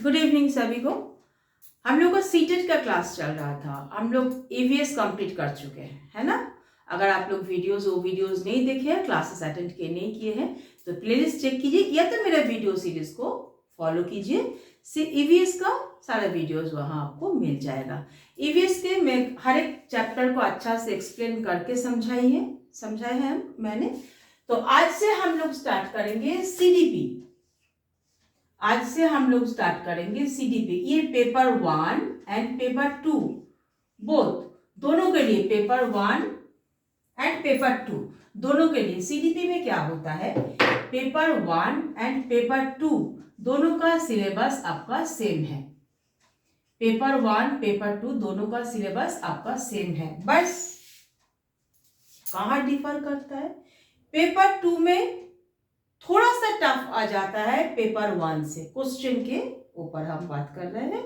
Good evening सभी को। हम लोग का सीटेट का क्लास चल रहा था। हम लोग ईवीएस कंप्लीट कर चुके हैं, है ना। अगर आप लोग वो वीडियोस नहीं देखे हैं, क्लासेस अटेंड किए नहीं किए हैं, तो प्लेलिस्ट चेक कीजिए या तो मेरा वीडियो सीरीज को फॉलो कीजिए। ईवीएस का सारा वीडियोस वहां आपको मिल जाएगा। ईवीएस के मैं हर एक चैप्टर को अच्छा से एक्सप्लेन करके समझाए हैं मैंने। तो आज से हम लोग स्टार्ट करेंगे सीडीपी। आज से हम लोग स्टार्ट करेंगे सीडीपी। ये पेपर 1 एंड पेपर 2 बोथ, दोनों के लिए पेपर 1 एंड पेपर 2 दोनों के लिए सीडीपी में क्या होता है, पेपर 1 एंड पेपर 2 दोनों का सिलेबस आपका सेम है। पेपर 1 पेपर 2 दोनों का सिलेबस आपका सेम है, बस कहाँ डिफर करता है, पेपर 2 में थोड़ा सा टफ आ जाता है पेपर 1 से। क्वेश्चन के ऊपर हम बात कर रहे हैं।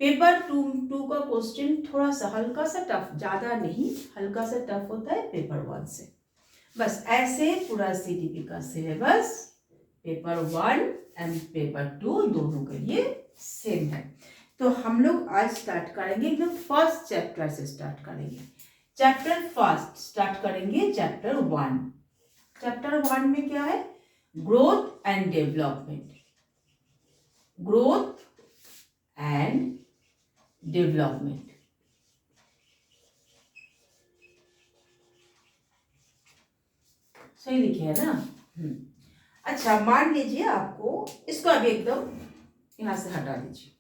पेपर 2 का क्वेश्चन थोड़ा सा हल्का सा टफ, ज्यादा नहीं, हल्का सा टफ होता है पेपर 1 से। बस ऐसे पूरा सीडीपी का सिलेबस पेपर 1 एंड पेपर 2 दोनों के लिए सेम है। तो हम लोग आज स्टार्ट करेंगे एकदम फर्स्ट चैप्टर से स्टार्ट करेंगे। चैप्टर फर्स्ट स्टार्ट करेंगे चैप्टर 1। चैप्टर 1 में क्या है, growth and development. Growth and development. सही लिखे है ना। अच्छा, मान लीजिए आपको इसको अभी एकदम यहां से हटा दीजिए।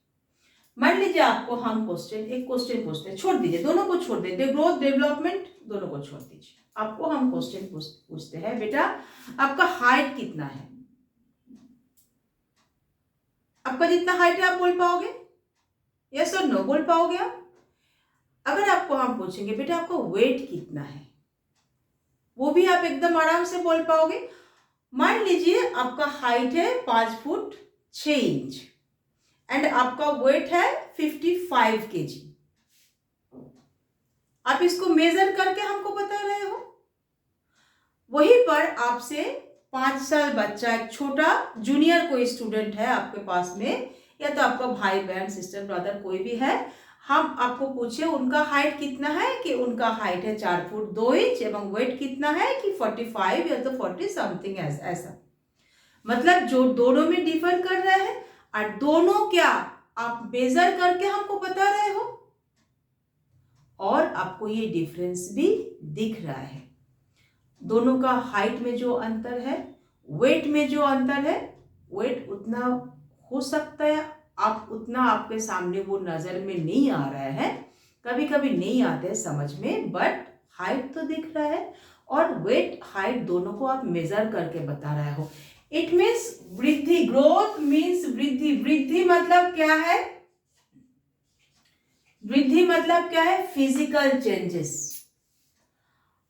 मान लीजिए आपको हम एक क्वेश्चन पूछते हैं, छोड़ दीजिए, दोनों को छोड़ दीजिए, ग्रोथ डेवलपमेंट दोनों को छोड़ दीजिए। आपको हम क्वेश्चन पूछते हैं, बेटा आपका हाइट कितना है, आपका जितना हाइट है आप बोल पाओगे, यस और नो बोल पाओगे आप। अगर आपको हम पूछेंगे बेटा आपका वेट कितना है, वो भी आप एकदम आराम से बोल पाओगे। मान लीजिए आपका हाइट है 5 फुट 6 इंच एंड आपका वेट है 55 kg। आप इसको मेजर करके हमको बता रहे हो। वहीं पर आपसे 5 साल बच्चा, एक छोटा जूनियर कोई स्टूडेंट है आपके पास में, या तो आपका भाई बहन सिस्टर ब्रदर कोई भी है, हम आपको पूछे उनका हाइट कितना है, कि उनका हाइट है 4 फुट 2 इंच एवं वेट कितना है कि 45 या तो 40 समथिंग ऐसा। मतलब जो दोनों में डिफर कर रहे हैं और दोनों क्या आप मेजर करके हमको बता रहे हो, और आपको ये डिफरेंस भी दिख रहा है। दोनों का हाइट में जो अंतर है, वेट में जो अंतर है, वेट उतना हो सकता है आप उतना आपके सामने वो नजर में नहीं आ रहा है, कभी कभी नहीं आते समझ में, बट हाइट तो दिख रहा है और वेट हाइट दोनों को आप मेजर करके बता रहे हो। इट मीन्स वृद्धि, ग्रोथ मीन्स वृद्धि। वृद्धि मतलब क्या है, वृद्धि मतलब क्या है, फिजिकल चेंजेस।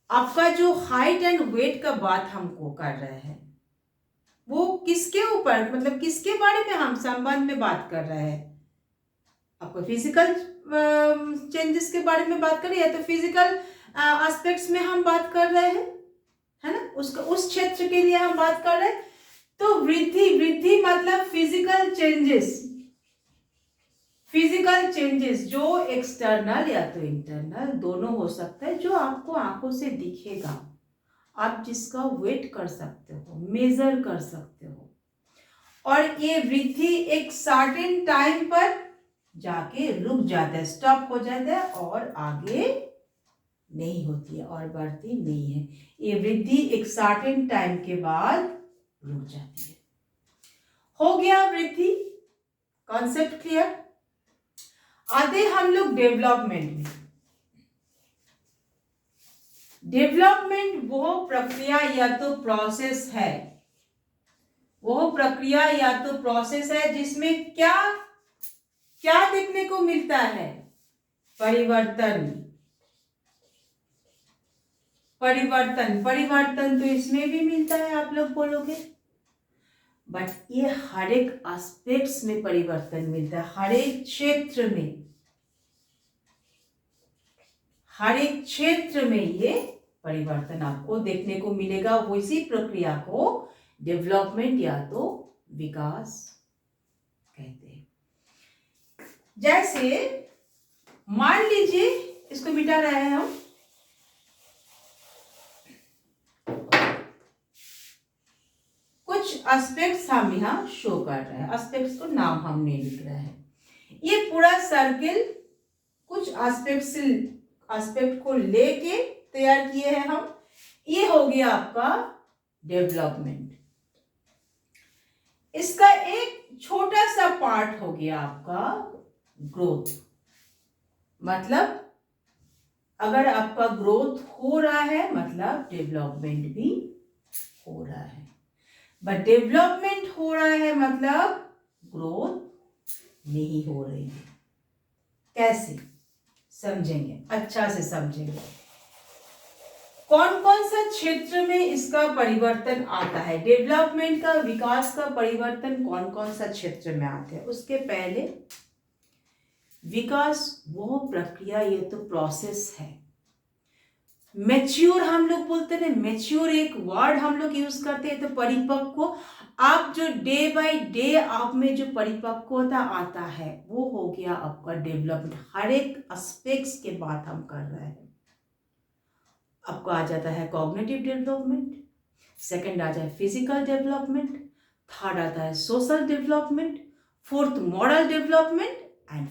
आपका जो हाइट एंड वेट का बात हमको कर रहे हैं, वो किसके ऊपर, मतलब किसके बारे में हम संबंध में बात कर रहे हैं, आपको फिजिकल चेंजेस के बारे में बात करें या तो फिजिकल एस्पेक्ट्स में हम बात कर रहे हैं, है ना, उसका उस क्षेत्र के लिए हम बात कर रहे हैं। तो वृद्धि मतलब फिजिकल चेंजेस। फिजिकल चेंजेस जो एक्सटर्नल या तो इंटरनल दोनों हो सकता है, जो आपको आंखों से दिखेगा, आप जिसका वेट कर सकते हो, मेजर कर सकते हो, और ये वृद्धि एक सर्टेन टाइम पर जाके रुक जाता है, स्टॉप हो जाता है और आगे नहीं होती है और बढ़ती नहीं है। ये वृद्धि एक सर्टेन टाइम के बाद रुक जाती है। हो गया वृद्धि, कॉन्सेप्ट क्लियर। आते हम लोग डेवलपमेंट में। डेवलपमेंट वो प्रक्रिया या तो प्रोसेस है, वो प्रक्रिया या तो प्रोसेस है जिसमें क्या क्या देखने को मिलता है, परिवर्तन। परिवर्तन परिवर्तन तो इसमें भी मिलता है, आप लोग बोलोगे, बट ये हर एक एस्पेक्ट्स में परिवर्तन मिलता है, हर एक क्षेत्र में, हर एक क्षेत्र में ये परिवर्तन आपको देखने को मिलेगा। वो इसी प्रक्रिया को डेवलपमेंट या तो विकास कहते हैं। जैसे मान लीजिए, इसको मिटा रहे हैं हम, कुछ एस्पेक्ट्स हम यहाँ शो कर रहे हैं, एस्पेक्ट्स को नाम हम नहीं लिख रहे हैं। ये पूरा सर्किल कुछ एस्पेक्ट को लेके तैयार किए हैं हम। ये हो गया आपका डेवलपमेंट। इसका एक छोटा सा पार्ट हो गया आपका ग्रोथ। मतलब अगर आपका ग्रोथ हो रहा है मतलब डेवलपमेंट भी हो रहा है, बट डेवलपमेंट हो रहा है मतलब ग्रोथ नहीं हो रही है। कैसे समझेंगे, अच्छा से समझेंगे। कौन कौन सा क्षेत्र में इसका परिवर्तन आता है, डेवलपमेंट का, विकास का परिवर्तन कौन कौन सा क्षेत्र में आते हैं। उसके पहले विकास वो प्रक्रिया, ये तो प्रोसेस है। मैच्योर हम लोग बोलते हैं, मैच्योर एक वर्ड हम लोग यूज करते हैं। तो परिपक्व, आप जो डे बाय डे आप में जो परिपक्वता आता है वो हो गया आपका डेवलपमेंट। हर एक एस्पेक्ट्स के बात हम कर रहे हैं। आपको आ जाता है कॉग्निटिव डेवलपमेंट, सेकंड आ जाए फिजिकल डेवलपमेंट, थर्ड आता है social development, fourth moral development and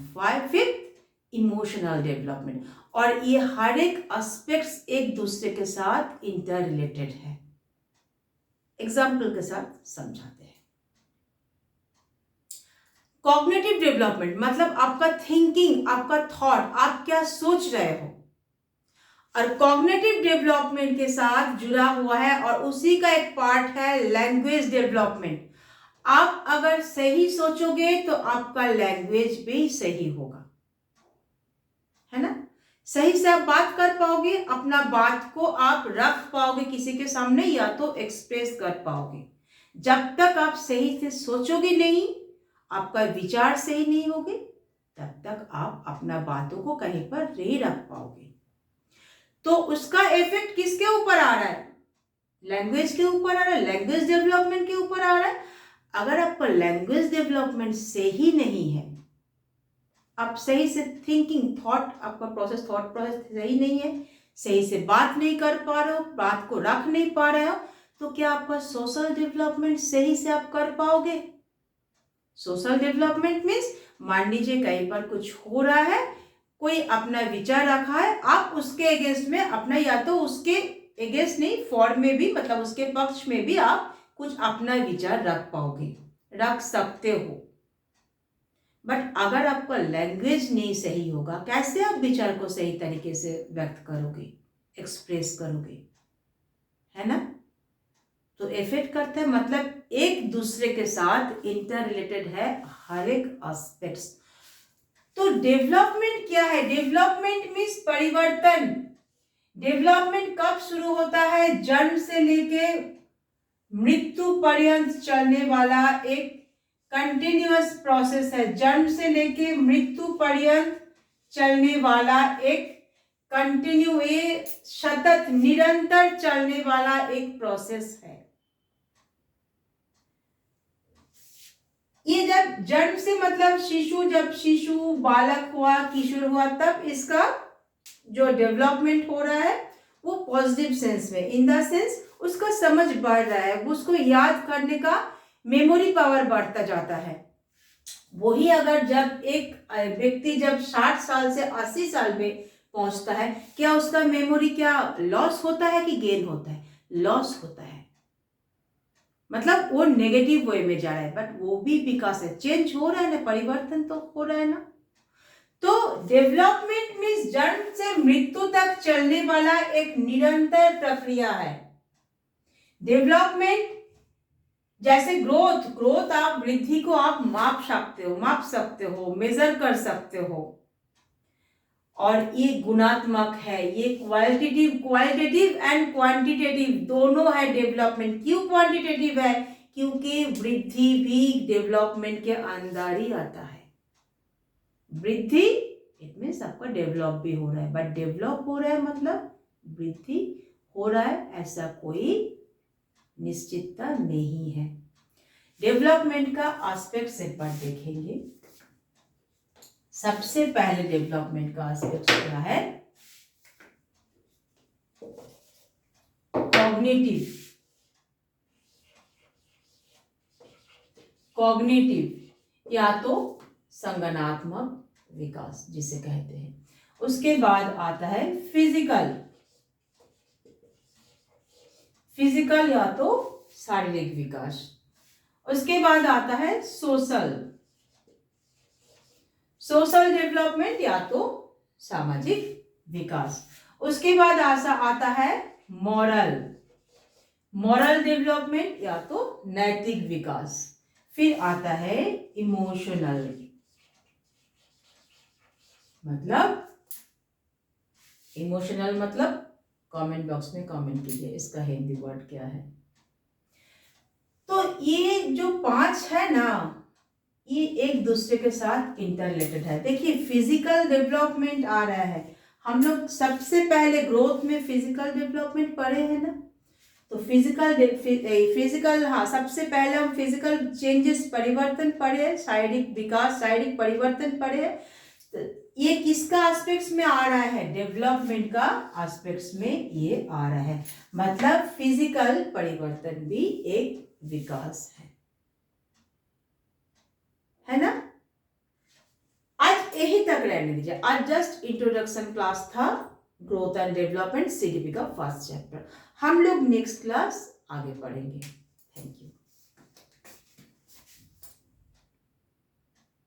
fifth emotional development. और ये हर एक एस्पेक्ट्स एक दूसरे के साथ इंटर रिलेटेड है। एग्जाम्पल के साथ समझाते हैं। कॉग्निटिव डेवलपमेंट मतलब आपका थिंकिंग, आपका थॉट, आप क्या सोच रहे हो, और कॉग्निटिव डेवलपमेंट के साथ जुड़ा हुआ है और उसी का एक पार्ट है लैंग्वेज डेवलपमेंट। आप अगर सही सोचोगे तो आपका लैंग्वेज भी सही होगा, है ना। सही से आप बात कर पाओगे, अपना बात को आप रख पाओगे किसी के सामने, या तो एक्सप्रेस कर पाओगे। जब तक आप सही से सोचोगे नहीं, आपका विचार सही नहीं होगे, तब तक आप अपना बातों को कहीं पर नहीं रख पाओगे। तो उसका इफेक्ट किसके ऊपर आ रहा है, लैंग्वेज के ऊपर आ रहा है, लैंग्वेज डेवलपमेंट के ऊपर आ रहा है। अगर आपका लैंग्वेज डेवलपमेंट सही नहीं है, आप सही से थिंकिंग, थॉट, आपका प्रोसेस, थॉट प्रोसेस सही नहीं है, सही से बात नहीं कर पा रहे हो, बात को रख नहीं पा रहे हो, तो क्या आपका सोशल डेवलपमेंट सही से आप कर पाओगे। सोशल डेवलपमेंट मीन्स मान लीजिए कहीं पर कुछ हो रहा है, कोई अपना विचार रखा है, आप उसके अगेंस्ट में अपना, या तो उसके अगेंस्ट नहीं, फॉर में भी, मतलब उसके पक्ष में भी आप कुछ अपना विचार रख पाओगे, रख सकते हो। बट अगर आपका लैंग्वेज नहीं सही होगा, कैसे आप विचार को सही तरीके से व्यक्त करोगे, एक्सप्रेस करोगे, है ना। तो इफेक्ट करते हैं, मतलब एक दूसरे के साथ इंटर रिलेटेड है हर एक एस्पेक्ट्स। तो डेवलपमेंट क्या है, डेवलपमेंट मीन्स परिवर्तन। डेवलपमेंट कब शुरू होता है, जन्म से लेके मृत्यु पर्यंत चलने वाला एक कंटिन्यूअस प्रोसेस है। जन्म से लेके मृत्यु पर्यंत चलने वाला एक सतत निरंतर चलने वाला एक प्रोसेस है। ये जब जन्म से मतलब जब शिशु बालक हुआ, किशोर हुआ, तब इसका जो डेवलपमेंट हो रहा है वो पॉजिटिव सेंस में, इन द सेंस उसका समझ बढ़ रहा है, उसको याद करने का मेमोरी पावर बढ़ता जाता है। वही अगर जब एक व्यक्ति जब 60 साल से 80 साल में पहुंचता है, क्या उसका मेमोरी क्या लॉस होता है कि गेन होता है, लॉस होता है। मतलब वो नेगेटिव वे में जा रहा है, बट वो भी विकास है, चेंज हो रहा है ना, परिवर्तन तो हो रहा है ना। तो डेवलपमेंट मीन्स जन्म से मृत्यु तक चलने वाला एक निरंतर प्रक्रिया है। डेवलपमेंट जैसे ग्रोथ आप वृद्धि को आप माप सकते हो, मेजर कर सकते हो, और ये गुणात्मक है, ये क्वालिटेटिव एंड क्वांटिटेटिव दोनों है डेवलपमेंट। क्यों क्वांटिटेटिव है, क्योंकि वृद्धि भी डेवलपमेंट के अंदर ही आता है। वृद्धि इट मीन्स आपका डेवलप भी हो रहा है, बट डेवलप हो रहा है मतलब वृद्धि हो रहा है, ऐसा कोई निश्चितता नहीं है। डेवलपमेंट का एस्पेक्ट एक बार देखेंगे। सबसे पहले डेवलपमेंट का एस्पेक्ट क्या है? कॉग्निटिव, कॉग्निटिव या तो संज्ञानात्मक विकास जिसे कहते हैं। उसके बाद आता है फिजिकल, फिजिकल या तो शारीरिक विकास। उसके बाद आता है सोशल, सोशल डेवलपमेंट या तो सामाजिक विकास। उसके बाद आता है मॉरल, मॉरल डेवलपमेंट या तो नैतिक विकास। फिर आता है इमोशनल, मतलब इमोशनल मतलब कमेंट बॉक्स में कमेंट कीजिए इसका हिंदी वर्ड क्या है। तो ये जो 5 है ना, ये एक दूसरे के साथ इंटररिलेटेड है। देखिए फिजिकल डेवलपमेंट आ रहा है, हम लोग सबसे पहले ग्रोथ में फिजिकल डेवलपमेंट पढ़े हैं ना, तो फिजिकल हाँ, सबसे पहले हम फिजिकल चेंजेस परिवर्तन पढ़े, शारीरिक विकास, शारीरिक परिवर्तन पढ़े। तो ये किसका एस्पेक्ट्स में आ रहा है? डेवलपमेंट का एस्पेक्ट्स में ये आ रहा है, मतलब फिजिकल परिवर्तन भी एक विकास है ना। आज यही तक रहने दीजिए, आज जस्ट इंट्रोडक्शन क्लास था, ग्रोथ एंड डेवलपमेंट CDP का फर्स्ट चैप्टर। हम लोग नेक्स्ट क्लास आगे पढ़ेंगे।